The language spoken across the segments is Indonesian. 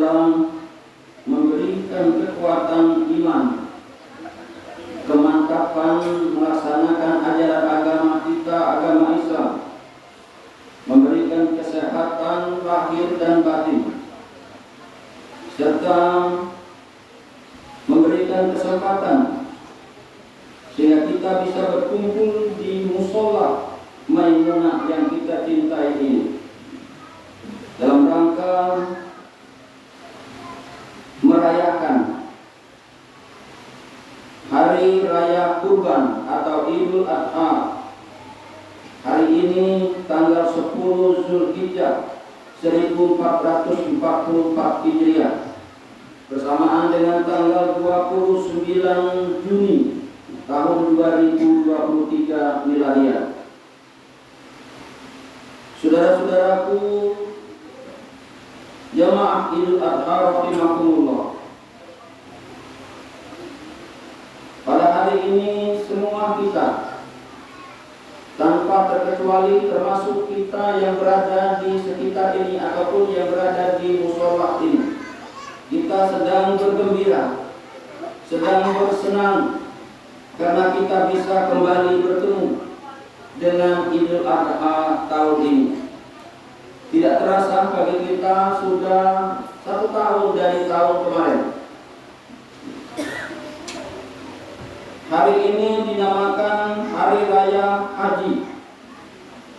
dalam memberikan kekuatan iman, kemantapan melaksanakan ajaran agama kita, agama Islam, memberikan kesehatan lahir dan batin, serta memberikan kesempatan sehingga kita bisa berkumpul di musola Maimunah yang kita cintai ini dalam rangka merayakan Hari Raya Kurban atau Idul Adha. Hari ini tanggal 10 Zulhijjah 1444 Hijriah bersamaan dengan tanggal 29 Juni tahun 2023 Miladiah. Saudara-saudaraku jamaah Idul Adha rahimakumullah. Pada hari ini semua kita tanpa terkecuali, termasuk kita yang berada di sekitar ini ataupun yang berada di musola ini, kita sedang bergembira, sedang bersenang karena kita bisa kembali bertemu dengan Idul Adha tahun ini. Tidak terasa bagi kita sudah 1 tahun dari tahun kemarin. Hari ini dinamakan Hari Raya Haji.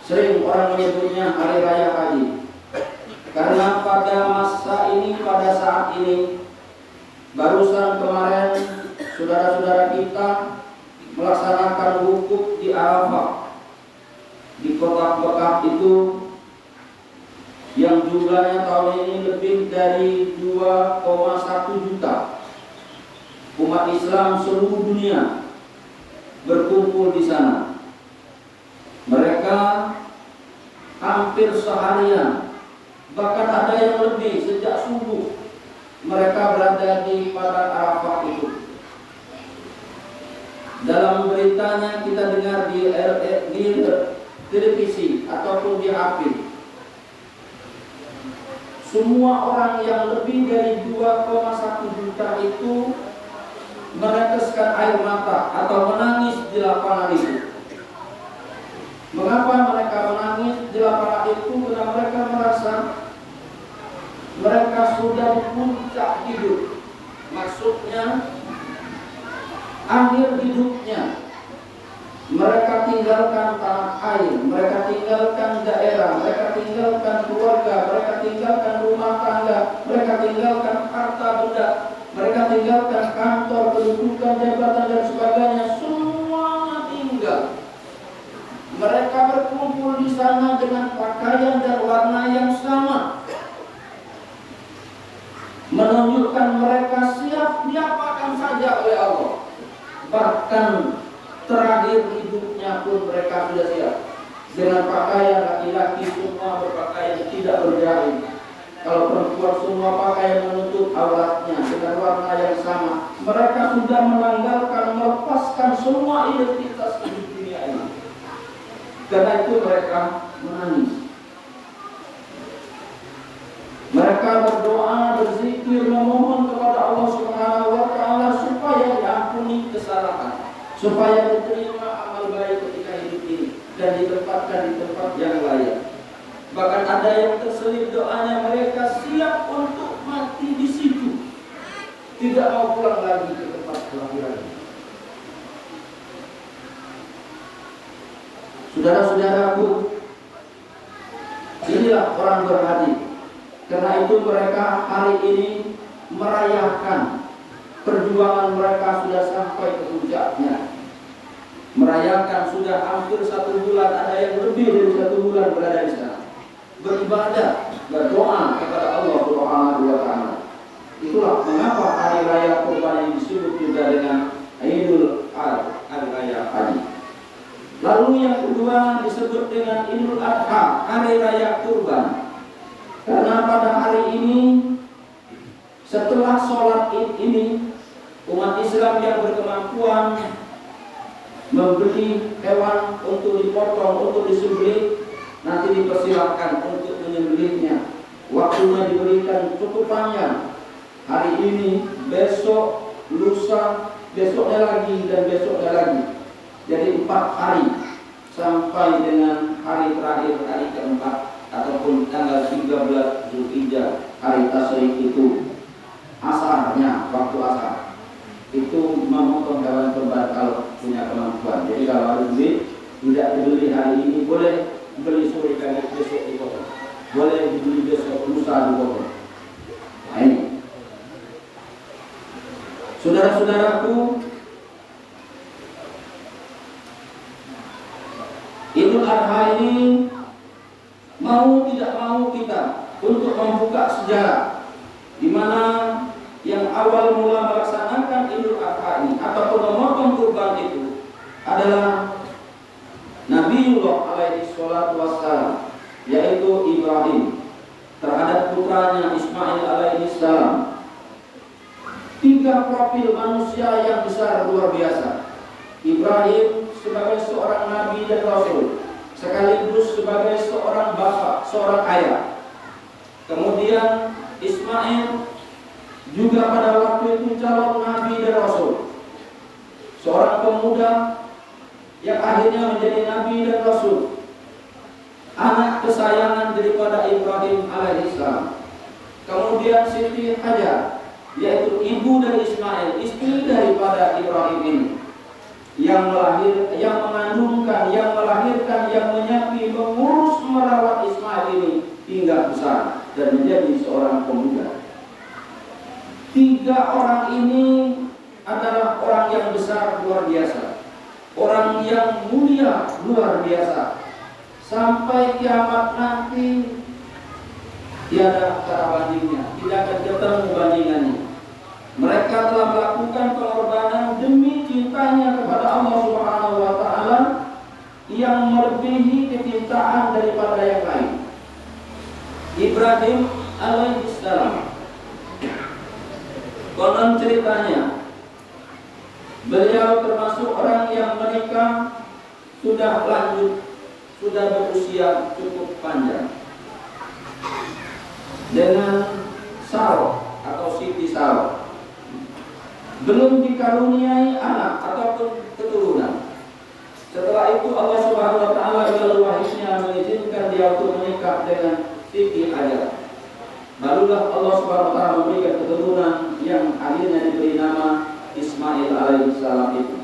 Sering orang menyebutnya Hari Raya Haji, karena pada masa ini, pada saat ini, barusan kemarin saudara-saudara kita melaksanakan wukuf di Arafah, di kota Mekah itu, yang jumlahnya tahun ini lebih dari 2,1 juta umat Islam seluruh dunia berkumpul di sana. Mereka hampir seharian, bahkan ada yang lebih, sejak subuh mereka berada di padang Arafah itu. Dalam beritanya kita dengar di televisi ataupun di HP, semua orang yang lebih dari 2,1 juta itu meneteskan air mata atau menangis di lapangan itu. Mengapa mereka menangis di lapangan itu? Karena mereka merasa mereka sudah di puncak hidup. Maksudnya akhir hidupnya. Mereka tinggalkan tanah air, mereka tinggalkan daerah, mereka tinggalkan keluarga, mereka tinggalkan rumah tangga, mereka tinggalkan harta benda, mereka tinggalkan kantor, kedudukan, jabatan dan sebagainya, semuanya tinggal. Mereka berkumpul di sana dengan pakaian dan warna yang sama, menunjukkan mereka siap diapakan saja oleh Allah. Bahkan terakhir hidupnya pun mereka sudah siap. Dengan pakaian laki-laki semua berpakaian tidak berjahit. Kalau perempuan semua pakaian menutup auratnya dengan warna yang sama. Mereka sudah menanggalkan, melepaskan semua identitas hidup dunia ini. Karena itu mereka menangis. Mereka berdoa, berzikir, memohon kepada Allah Subhanahu wa taala supaya diampuni kesalahan, supaya diterima amal baik ketika hidup ini dan ditempatkan di tempat yang layak. Bahkan ada yang terselip doanya, mereka siap untuk mati di situ, tidak mau pulang lagi ke tempat kelahiran. Saudara-saudaraku, inilah orang berhati. Karena itu mereka hari ini merayakan perjuangan mereka sudah sampai ke puncaknya. Merayakan sudah hampir 1 bulan, ada yang lebih dari 1 bulan berada di sana. Beribadah, berdoa kepada Allah Subhanahu wa taala. Itulah mengapa hari raya Kurban ini disebut juga dengan Idul Adha, hari raya Haji. Lalu yang kedua disebut dengan Idul Adha, hari raya Kurban. Karena pada hari ini setelah sholat Id ini, umat Islam yang berkemampuan membeli hewan untuk dipotong, untuk disembelih, nanti dipersilahkan untuk menyembelihnya waktunya diberikan cukup panjang. Hari ini, besok, lusa, besoknya lagi, dan besoknya lagi. Jadi 4 hari sampai dengan hari terakhir, hari keempat ataupun tanggal 13 Zulhijjah, hari Tasyrik itu asarnya, waktu asar itu memotong hewan kurban kalau punya kemampuan. Jadi kalau ada duit, tidak dibeli hari ini, boleh beli sore kali besok dipotong, boleh dibeli besok lusa dipotong. Nah ini, saudara-saudaraku, Idul Adha ini mau tidak mau kita untuk membuka sejarah di mana yang awal mula melaksanakan Idul Adha ini ataupun memotong kurban itu adalah Nabiullah alaihi salatu wassalam, yaitu Ibrahim terhadap putranya Ismail alaihi salam. 3 profil manusia yang besar luar biasa. Ibrahim sebagai seorang nabi dan rasul, sekaligus sebagai seorang bapak, seorang ayah. Kemudian Ismail juga pada waktu itu calon nabi dan rasul, seorang pemuda yang akhirnya menjadi nabi dan rasul, anak kesayangan daripada Ibrahim alaihissalam. Kemudian Siti Hajar, yaitu ibu dari Ismail, istri daripada Ibrahim ini, yang mengandungkan, yang melahirkan, yang menyapi, mengurus, merawat Ismail ini hingga besar dan menjadi seorang pemuda. 3 orang ini adalah orang yang besar luar biasa, orang yang mulia luar biasa. Sampai kiamat nanti tiada kata bandingnya, tidak akan ketemu bandingannya. Mereka telah melakukan pengorbanan demi cintanya kepada Allah Subhanahu wa taala yang melebihi kecintaan daripada yang lain. Ibrahim alaihissalam, konon ceritanya, beliau termasuk orang yang menikah sudah lanjut, sudah berusia cukup panjang dengan Sarah atau Siti Sarah. Belum dikaruniai anak ataupun keturunan. Setelah itu Allah Subhanahu wa taala melalui wahyunya mengizinkan dia untuk menikah dengan Siti Hajar. Barulah Allah Subhanahu wa taala memberikan keturunan yang akhirnya diberi nama Ismail alaihissalam itu.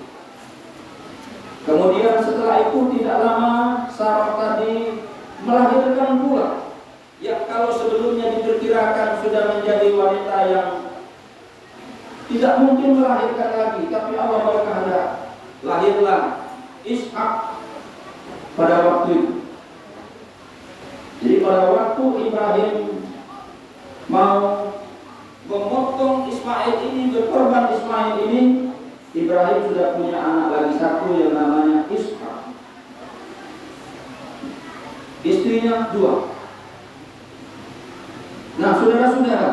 Kemudian setelah itu tidak lama Sarah tadi melahirkan pula, yang kalau sebelumnya diperkirakan sudah menjadi wanita yang tidak mungkin melahirkan lagi, tapi Allah berkehendak, lahirlah Ishak pada waktu itu. Jadi pada waktu Ibrahim mau memotong Ismail ini, berkorban Ismail ini, Ibrahim sudah punya anak lagi satu yang namanya Ishak. Istrinya 2. Nah, saudara-saudara,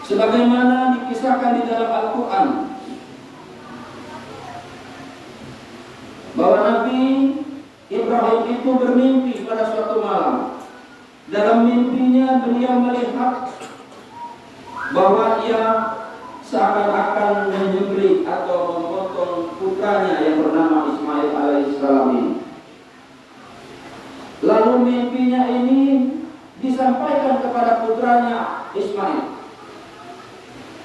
sebagaimana dikisahkan di dalam Al-Quran bahwa Nabi Ibrahim itu bermimpi pada suatu malam. Dalam mimpinya beliau melihat bahwa ia seakan-akan menyembelih atau memotong putranya yang bernama Ismail alaihissalam ini. Lalu mimpinya ini disampaikan kepada putranya Ismail.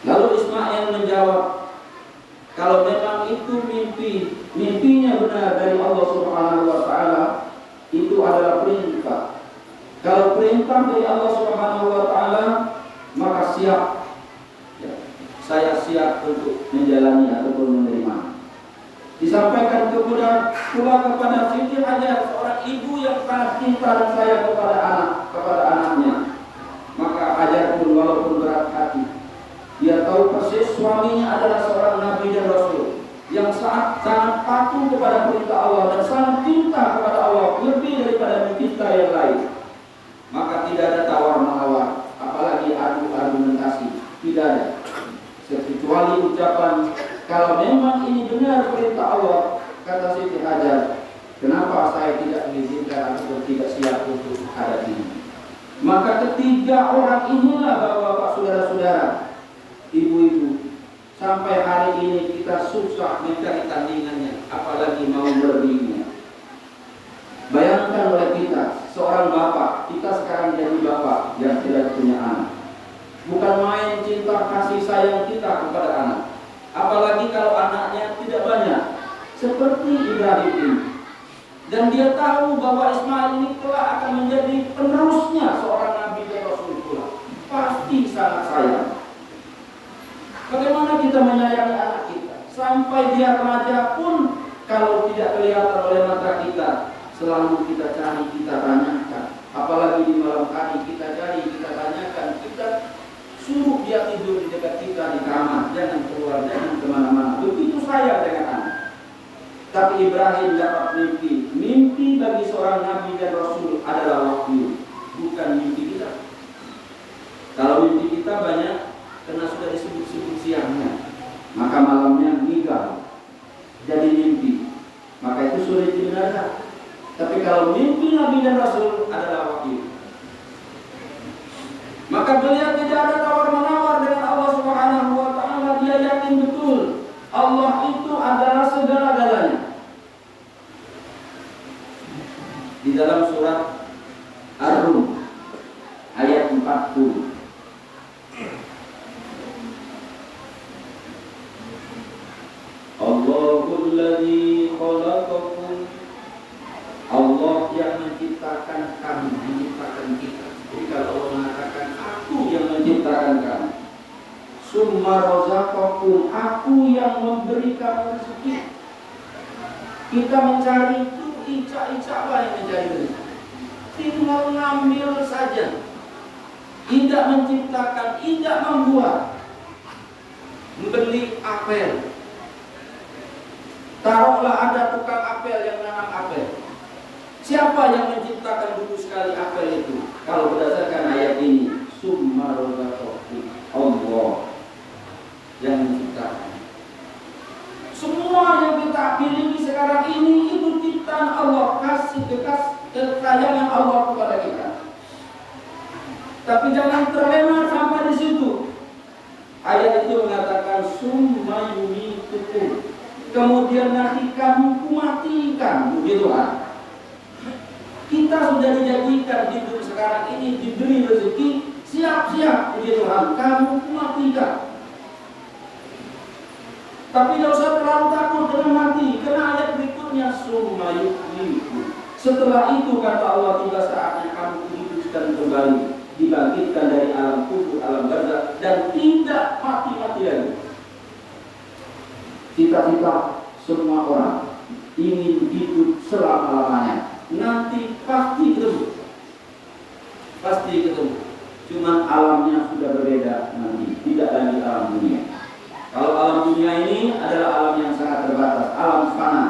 Lalu Ismail menjawab, kalau memang itu mimpinya benar dari Allah Subhanahu wa taala, itu adalah perintah. Kalau perintah dari Allah Subhanahu wa taala, maka siap. Ya, saya siap untuk menjalani ataupun menerima. Disampaikan pula kepada Siti Hajar, seorang ibu yang sangat cinta dan sayang kepada anaknya. Maka Hajar pun walaupun berat hati, dia tahu persis suaminya adalah seorang nabi dan rasul yang sangat patuh kepada perintah Allah dan sangat cinta kepada Allah lebih daripada cinta yang lain. Maka tidak ada tawar-menawar, apalagi argumentasi, tidak ada. Kecuali ucapan, kalau memang ini benar perintah Allah, kata Siti Hajar, kenapa saya sampai tidak mengizinkan atau tidak siap untuk hadapi. Maka ketiga orang inilah bapak-bapak, saudara-saudara, ibu-ibu, sampai hari ini kita susah mencari tandingannya, apalagi mau berlebihnya. Bayangkan oleh kita, seorang bapak, kita sekarang jadi bapak yang tidak punya anak. Bukan main cinta kasih sayang kita kepada anak, apalagi kalau anaknya tidak banyak, seperti Ibrahim ini. Dan dia tahu bahwa Ismail ini kelak akan menjadi penerusnya seorang nabi dan rasul pula. Pasti sangat sayang. Bagaimana kita menyayangi anak kita sampai dia remaja pun kalau tidak kelihatan oleh mata kita, selalu kita cari, kita tanyakan. Apalagi di malam hari kita cari, kita tanyakan, kita suruh dia tidur di dekat kita di kamar, jangan keluar, jangan kemana-mana. Begitu sayang dengan anak. Tapi Ibrahim dapat mimpi. Mimpi bagi seorang nabi dan rasul adalah wahyu, bukan mimpi kita. Kalau mimpi kita banyak, karena sudah disebut-sebut siangnya, maka malamnya meninggal jadi mimpi, maka itu sulit dibenarkan. Tapi kalau mimpi nabi dan rasul adalah wahyu, maka beliau tidak ada tawar-menawar dengan Allah Subhanahu wa taala. Dia yakin betul Allah itu adalah segala-galanya. Di dalam surat Ar-Rum ayat 40, Allahul ladzi khalaqakum, Allah yang menciptakan kamu, menciptakan kita. Jadi kalau Allah mengatakan aku yang menciptakan kamu, summa razaqakum, aku yang memberi kamu rezeki. Kita mencari itu icak-icak yang mencari rezeki, tinggal ngambil saja. Tidak menciptakan, tidak membuat. Membeli apel, taruhlah ada tukang apel yang menanam apel. Siapa yang menciptakan dulu sekali apel itu? Kalau berdasarkan ayat ini, summa razaqakum, Allah yang menciptakan. Semua yang kita miliki sekarang ini itu ciptaan Allah, kasih kekayangan Allah kepada kita. Tapi jangan terlena sampai di situ. Ayat itu mengatakan summa yumitukum, kemudian nanti kamu kumatikan, begitu kan? Kita sudah dijadikan hidup sekarang ini, diberi rezeki, siap-siap, begitu kan? Kamu kumatikan. Tapi tidak usah terlalu takut dengan mati, karena ayat berikutnya summa yuhyikum. Setelah itu kata Allah, tiba saatnya kamu dihidupkan kembali, dibangkitkan dari alam kubur, alam barzakh, dan tidak mati-mati lagi. Cita-cita semua orang ingin hidup selama-lamanya. Nanti pasti ketemu, pasti ketemu. Cuman alamnya sudah berbeda nanti, tidak lagi alam dunia. Kalau alam dunia ini adalah alam yang sangat terbatas, alam fana,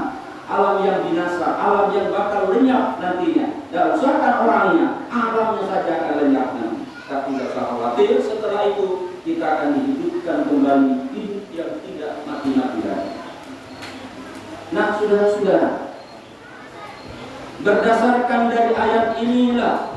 alam yang binasa, alam yang bakal lenyap nantinya. Dan usahakan orangnya, alamnya saja akan lenyap nanti. Tapi tidak usah khawatir, setelah itu kita akan dihidupkan kembali, hidup yang tidak mati-mati lagi. Nah, saudara-saudara, berdasarkan dari ayat inilah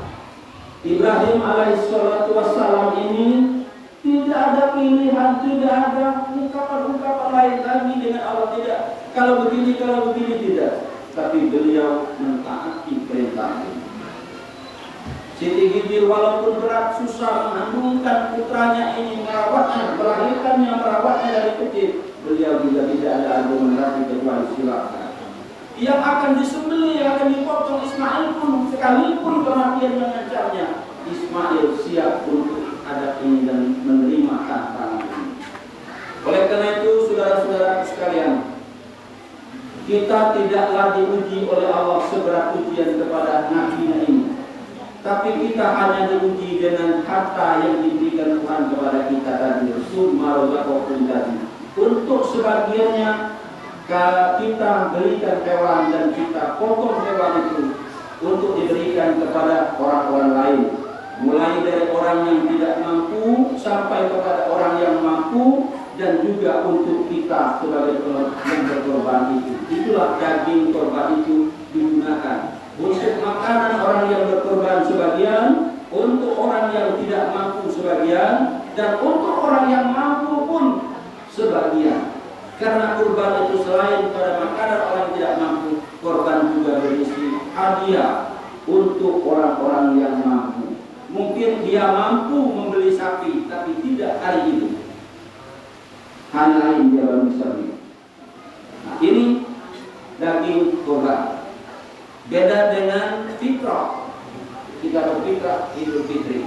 Ibrahim alaihissalatu wassalam ini tidak ada pilihan, tidak ada ungkapan-ungkapan lain lagi dengan Allah, tidak. Kalau begini tidak. Tapi beliau mentaati perintah ini. Siti Khidir walaupun berat susah mengandungkan putranya ini, merawatnya, melahirkannya, merawatnya dari kecil, beliau juga tidak ada argumentasi kecuali silakan. Yang akan disembelih, yang akan dipotong Ismail pun, sekalipun kematian mengancamnya, Ismail siap untuk hadap ini dan menerima tantangan ini. Oleh karena itu, saudara-saudara sekalian, kita tidaklah diuji oleh Allah seberat ujian kepada nabi ini, tapi kita hanya diuji dengan harta yang diberikan Tuhan kepada kita tadi, summa razaqakum tadi. Untuk sebagiannya kita berikan hewan dan kita potong hewan itu untuk diberikan kepada orang-orang lain, mulai dari orang yang tidak mampu sampai kepada orang yang mampu, dan juga untuk kita sebagai yang berkorban itu. Itulah daging korban itu digunakan untuk makanan orang yang berkorban sebagian, untuk orang yang tidak mampu sebagian, dan untuk orang yang mampu pun sebagian. Karena kurban itu selain pada makanan orang yang tidak mampu, korban juga berisi hadiah untuk orang-orang yang mampu. Mungkin dia mampu membeli sapi, tapi tidak hari itu. Hari lain dia baru bisa beli. Nah, ini daging kurban. Beda dengan fitrah. Kita berfitrah Idul Fitri.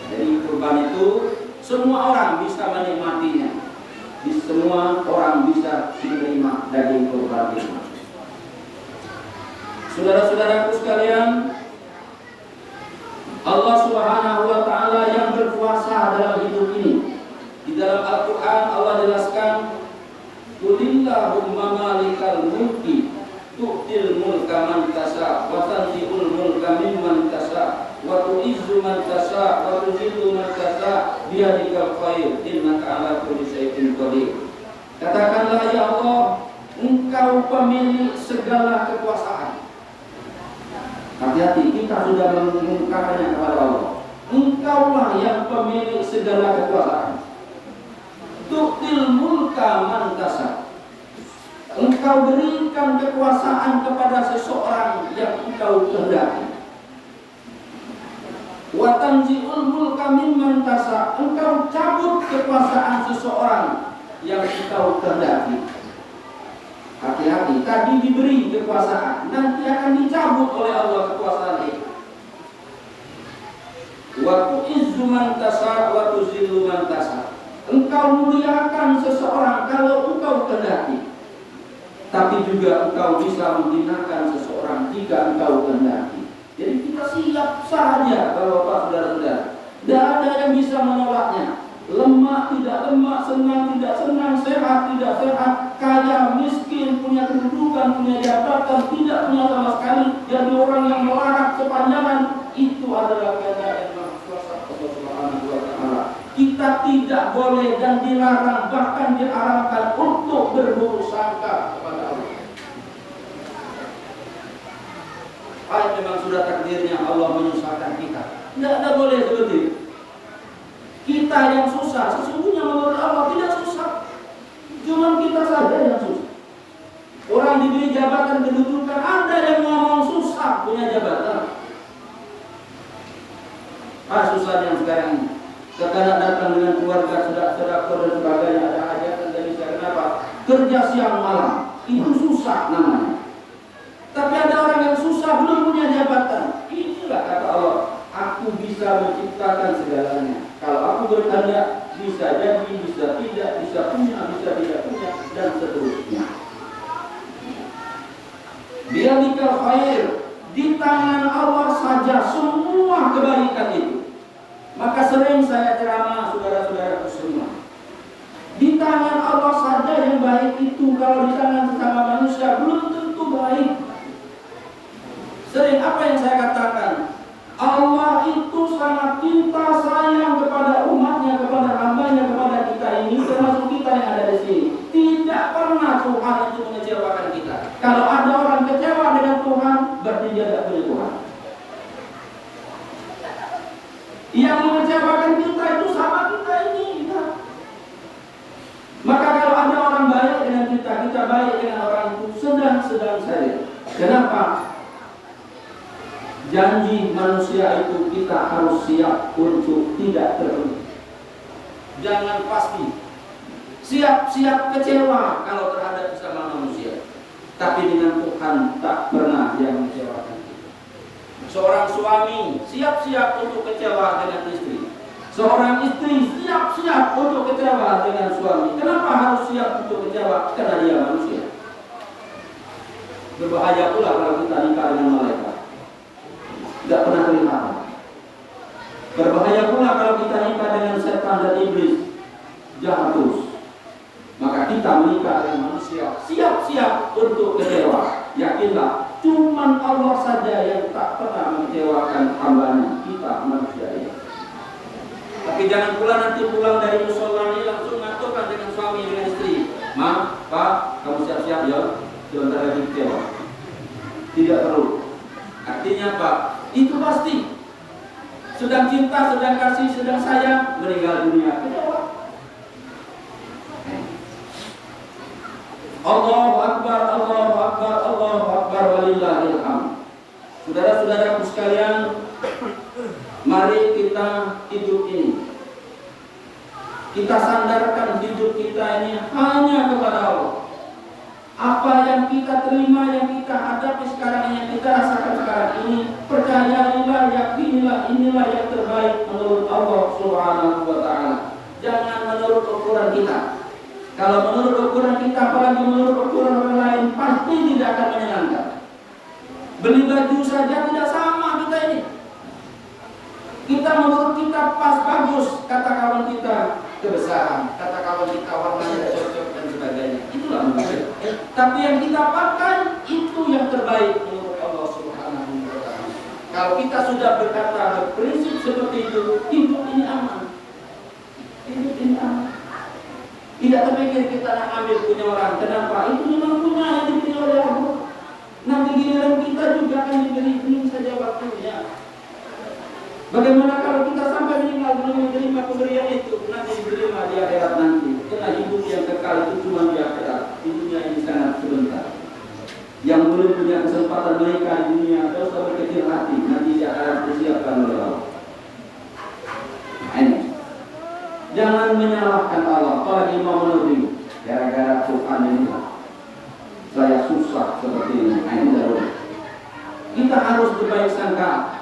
Jadi kurban itu semua orang bisa menikmatinya. Semua orang bisa menerima daging kurban itu. Saudara-saudaraku sekalian, Allah Subhanahu wa taala yang berkuasa dalam hidup ini. Di dalam Al-Qur'an Allah jelaskan, "Qulillahumma malikal mulki tu'til mulka man tasha wa tanzi'ul mulka mimman tasha wa tu'izzu man tasha wa tuzillu man tasha biyadikal khair innaka 'ala kulli syai'in qadir." Katakanlah, ya Allah, Engkau pemilik segala kekuasaan. Hati-hati, kita sudah mengungkapkannya kepada Allah. Engkaulah yang pemilik segala kekuasaan. Tu'til mulka man tasha. Engkau berikan kekuasaan kepada seseorang yang engkau kehendaki. Wa tanzi'ul mulka mimman tasha. Engkau cabut kekuasaan seseorang yang engkau kehendaki. Hati-hati, tadi diberi kekuasaan, nanti akan dicabut oleh Allah kekuasaan itu. Wa tu'izzu man tasha wa tuzillu man tasha. Engkau muliakan seseorang kalau engkau kehendaki. Tapi juga engkau bisa menghinakan seseorang jika engkau kehendaki. Jadi kita siap saja kalau Bapak saudara-saudara. Tidak ada yang bisa menolaknya. Lemah tidak lemah, senang tidak senang, sehat tidak sehat, kaya miskin, punya kedudukan, punya jabatan, tidak punya sama sekali, jadi orang yang melarat sepanjangan, itu adalah kehendak yang Maha Kuasa Allah Subhanahu wa taala. Kita tidak boleh dan dilarang, bahkan diharamkan untuk berburuk sangka kepada Allah. Memang sudah takdirnya Allah menyusahkan kita. Tidak ada boleh seperti itu. Kita yang susah, sesungguhnya menurut Allah tidak susah. Cuma kita saja yang susah. Orang diberi jabatan kedudukan, ada yang ngomong susah punya jabatan. Susah yang sekarang ini. Sekarang datang dengan keluarga, sedekah dan sebagainya, ada hajatan dari saya. Kenapa? Kerja siang malam, itu susah namanya. Tapi ada orang yang susah belum punya jabatan. Inilah kata Allah, aku bisa menciptakan segalanya. Kalau aku berkehendak, bisa jadi, bisa tidak, bisa punya, bisa tidak punya, dan seterusnya. Biyadikal khair, di tangan Allah saja semua kebaikan itu. Maka sering saya ceramah saudara-saudaraku semua. Di tangan Allah saja yang baik itu, kalau di tangan sesama manusia belum tentu baik. Sering apa yang saya katakan? Allah itu sangat cinta sayang kepada umatnya, kepada hambanya, kepada kita ini, termasuk kita yang ada di sini. Tidak pernah Tuhan itu mengecewakan kita. Kalau ada orang kecewa dengan Tuhan, berarti dia tidak punya Tuhan. Yang mengecewakan kita itu sama kita ini. Ya. Maka kalau ada orang baik dengan kita, kita baik dengan orang itu sedang-sedang saja. Kenapa? Janji manusia itu kita harus siap untuk tidak terpenuhi. Jangan pasti siap-siap kecewa kalau terhadap sesama manusia. Tapi dengan Tuhan tak pernah dia mengecewakan kita. Seorang suami siap-siap untuk kecewa dengan istri. Seorang istri siap-siap untuk kecewa dengan suami. Kenapa harus siap untuk kecewa? Karena dia manusia. Berbahaya pula kalau kita nikah dengan malaikat. Tidak pernah kelihatan. Berbahaya pula kalau kita nikah dengan setan dan iblis, jahat terus. Maka kita menikah dengan manusia, siap-siap untuk kecewa. Yakinlah, cuman Allah saja yang tak pernah mengecewakan hambanya, kita manusia ini. Tapi jangan pula nanti pulang dari musola ini langsung ngaturkan dengan suami dengan istri. Ma, Pak, kamu siap-siap ya, jangan lagi kecewa. Tidak perlu. kondisinya Pak, itu pasti. Sedang cinta, sedang kasih, sedang sayang, meninggal dunia. Allahu Akbar, Allahu Akbar, Allahu Akbar, walillahil hamd. Saudara-saudaraku sekalian, mari kita hidup ini, kita sandarkan hidup kita ini hanya kepada Allah. Apa yang kita terima, yang kita hadapi sekarang, yang kita rasakan sekarang ini, percayailah, yakinilah, inilah yang terbaik menurut Allah Subhanahu wa Ta'ala. Jangan menurut ukuran kita. Kalau menurut ukuran kita, apalagi menurut ukuran orang lain, pasti tidak akan menyenangkan. Beli baju saja tidak sama kita ini. Kita menurut kita pas, bagus, kata kawan kita kebesaran, kata kawan kita warnanya cocok dan sebagainya. Itulah mungkin. Tapi yang kita pakai itu yang terbaik menurut Allah Subhanahu wa Ta'ala. Kalau kita sudah berkata berprinsip seperti itu, hidup ini aman. Hidup ini aman. Tidak terpikir kita nak ambil punya orang. Kenapa? Itu memang punya yang diberi oleh Allah. Nanti giliran kita juga akan diberi, belum saja waktunya. Bagaimana kalau kita sampai meninggal belum menerima pemberian itu? Nanti diterima di akhirat nanti. Karena hidup yang kekal itu cuma di akhirat. Di dunia ini sangat sebentar. Yang belum punya kesempatan mereka di dunia, dosa berkecil hati, nanti di akhirat disiapkan oleh Allah. Ini. Jangan menyalahkan Allah. Apalagi mau menuduh gara-gara Quran ini saya susah seperti ini. Ini darul. Kita harus berbaik sangka.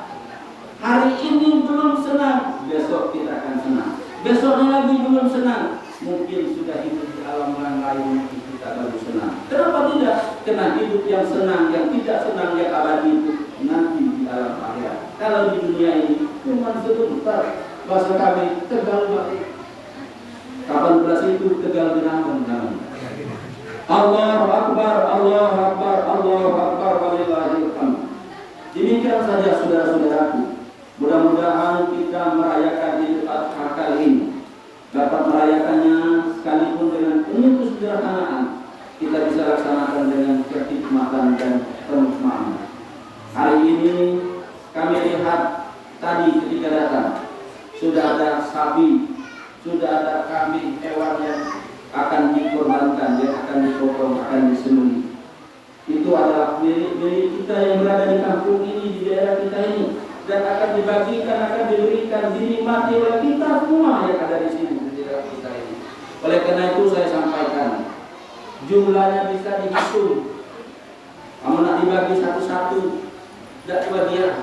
Hari ini belum senang, besok kita akan senang. Besoknya lagi belum senang, mungkin sudah hidup di alam yang lain kita baru senang. Kenapa tidak? Karena hidup yang senang, yang tidak senang, yang abadi itu nanti di alam akhirat. Kalau di dunia ini cuma sebentar. Bahasa kami tegal balik. 18 itu tegal genangan. Allahu Akbar, Allahu Akbar, Allahu Akbar, walillahil hamd. Demikian saja saudara-saudaraku. Mudah-mudahan kita merayakan Idul Adha kali ini dapat merayakannya sekalipun dengan penuh kesederhanaan. Kita bisa laksanakan dengan kehikmatan dan kenikmatan. Hari ini kami lihat tadi ketika datang sudah ada sapi, sudah ada kambing, hewan yang akan dikorbankan, yang akan dipotong, akan disembelih. Itu adalah milik kita yang berada di kampung ini, di daerah kita ini, dan akan dibagikan, akan diberikan, dinikmati oleh kita semua yang ada di sini, di daerah kita ini. Oleh karena itu saya sampaikan, jumlahnya bisa dihitung. Kamu nak dibagi satu-satu, tidak kebagian.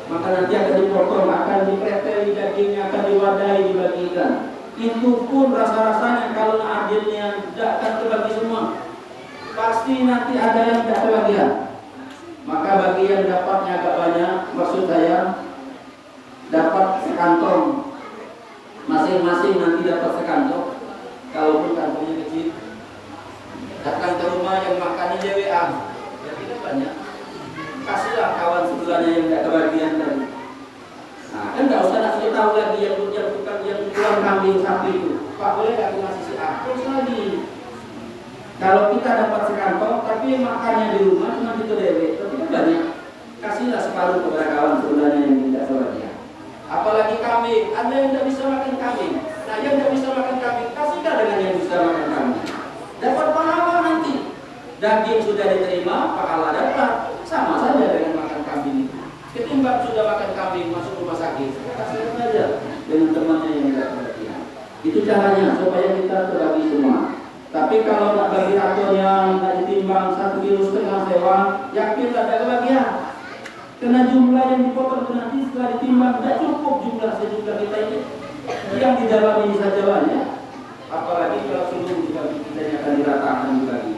Maka nanti akan dipotong, akan dipreteli dagingnya, akan diwadahi, dibagikan. Itu pun rasa-rasanya kalau adilnya tidak akan terbagi semua. Pasti nanti ada yang tidak kebagian. Maka bagi yang dapatnya agak banyak, maksud saya dapat sekantong. Masing-masing nanti dapat sekantong. Kalaupun kantongnya kecil, datang ke rumah yang makannya DWA, ya tidak banyak. Kasihlah kawan sebelahnya yang tidak kebagian tadi. Nah, kan tidak usah nak tahu lagi yang tukang kambing sapi itu. Pak, boleh nggak aku ngasih si A? Terus lagi. Kalau kita dapat sekantong, tapi makannya di rumah cuma itu dewek, tapi kan banyak. Kasihlah separuh kepada kawan sebelahnya yang tidak kebagian. Apalagi kambing, ada yang tidak bisa makan kambing. Nah, yang tidak bisa makan kambing, kasihlah dengan yang bisa makan kambing. Dapat pahala nanti. Daging sudah diterima, pahala dapat. Sama saja dengan makan kambing itu. Ketimbang sudah makan kambing masuk rumah sakit, kasih saja dengan temannya yang tidak kebagian. Itu caranya supaya kita terbagi semua. Tapi kalau nak bagi rakyatnya, nak ditimbang 1,5 kilo sewa, yakinlah ada kebagian. Karena jumlah yang dipotong nanti setelah ditimbang tidak cukup jumlah sejumlah kita ini. Yang di dalam ini saja banyak. Apalagi kalau seluruh dibagi, kita akan diratakan dibagi.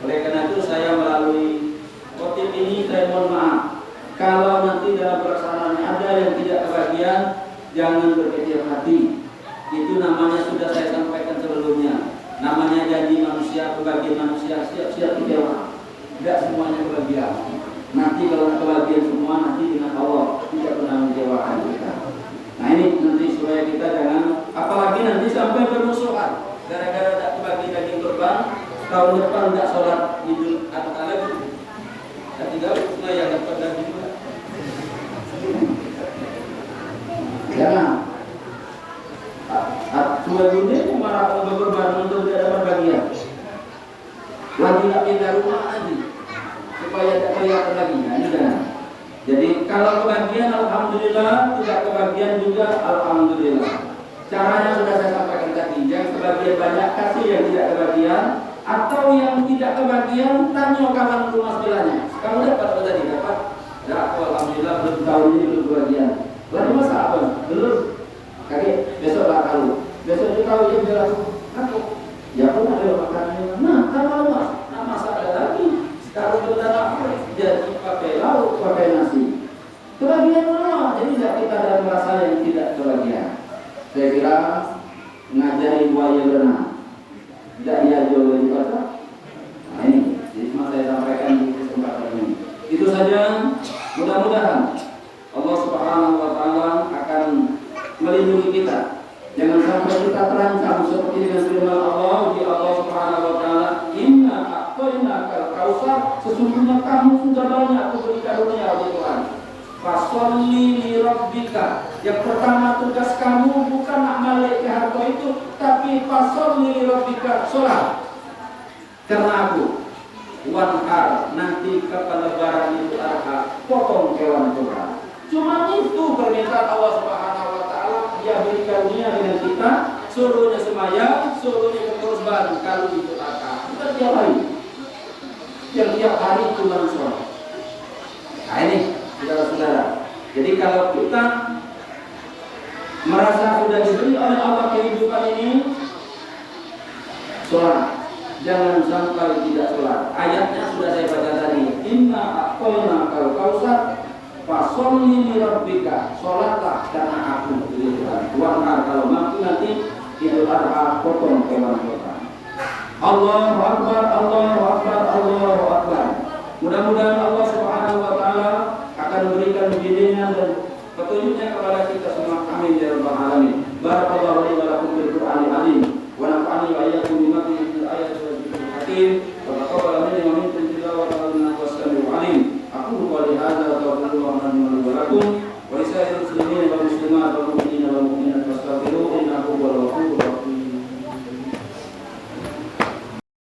Oleh karena itu saya melalui khotib ini saya mohon maaf. Kalau nanti dalam pelaksanaan ada yang tidak kebagian, jangan berkecil hati. Itu namanya sudah saya sampaikan sebelumnya. Namanya janji manusia, kebagian manusia, siap-siap kecewa. Tidak semuanya kebagian. Nanti kalau kebagian semua, nanti dengan Allah tidak pernah mengecewakan kita. Nah ini nanti supaya kita jangan, apalagi nanti sampai bermusuhan. Gara-gara tidak kebagi daging kurban, tahun depan tidak sholat Idul Adha lagi. Dan tinggal yang dapat daging juga. Jadi kalau kebagian alhamdulillah, tidak kebagian juga alhamdulillah. Caranya sudah saya sampaikan tadi, yang kebagian banyak kasih yang tidak kebagian, atau yang tidak kebagian tanya kawan rumah sebelahnya. Kamu dapat apa tadi? Dapat? Ya, aku alhamdulillah belum tahun ini belum kebagian. Lalu masa apa? Belum. Kakek besok lah tahu. Besok dia tahu dia bilang aku. Ya pun ada makanannya. Nah, kalau mas, nah masa ada lagi. Kalau kita nak jadi pakai lauk, pakai nasi. Kebagian mana? Jadi tidak kita ada merasa yang tidak kebagian. Saya kira ngajari buaya berenang. Tidak dia jauh dari kota. Nah ini, jadi cuma saya sampaikan di kesempatan ini. Itu saja. Mudah-mudahan Allah Subhanahu Wa Taala akan melindungi kita. Jangan sampai kita terancam seperti dengan firman Allah di Allah Subhanahu Wa Taala. Inna a'tainakal kautsar, sesungguhnya kamu sudah banyak aku beri karunia oleh Tuhan. Fasholli li rabbika. Yang pertama tugas kamu bukan nak balik ke harta itu, tapi fasholli li rabbika, sholat. Karena aku wanhar, nanti kapan lebaran itu Adha, potong hewan kurban. Cuma itu permintaan Allah Subhanahu Wa Taala. Dia beri karunia dengan kita, suruhnya sembahyang, suruhnya berkorban kalau itu Adha. Kita tiap hari, yang tiap hari cuma sholat. Nah ini saudara-saudara. Jadi kalau kita merasa sudah diberi oleh Allah kehidupan ini, sholat. Jangan sampai tidak sholat. Ayatnya sudah saya baca tadi. Inna a'tainakal kautsar fasholli li rabbika. Sholatlah karena aku itu Tuhan. Wanhar, kalau mampu nanti Idul Adha potong hewan kurban. Allahu Akbar, Allahu Akbar, Allahu Akbar. Mudah-mudahan Allah Subhanahu Wa Taala akan memberikan bimbingan dan petunjuknya kepada kita semua. Amin ya rabbal alamin. Barakallahu li wa lakum bil Qur'anil azim wa nafa'ani wa iyyakum bima fihi min ayati wa dzikril hakim wa taqabbal minni wa minkum tilawatan wa sami'u alim. Aku qouli hadza wa taqabbalallahu minni wa lakum.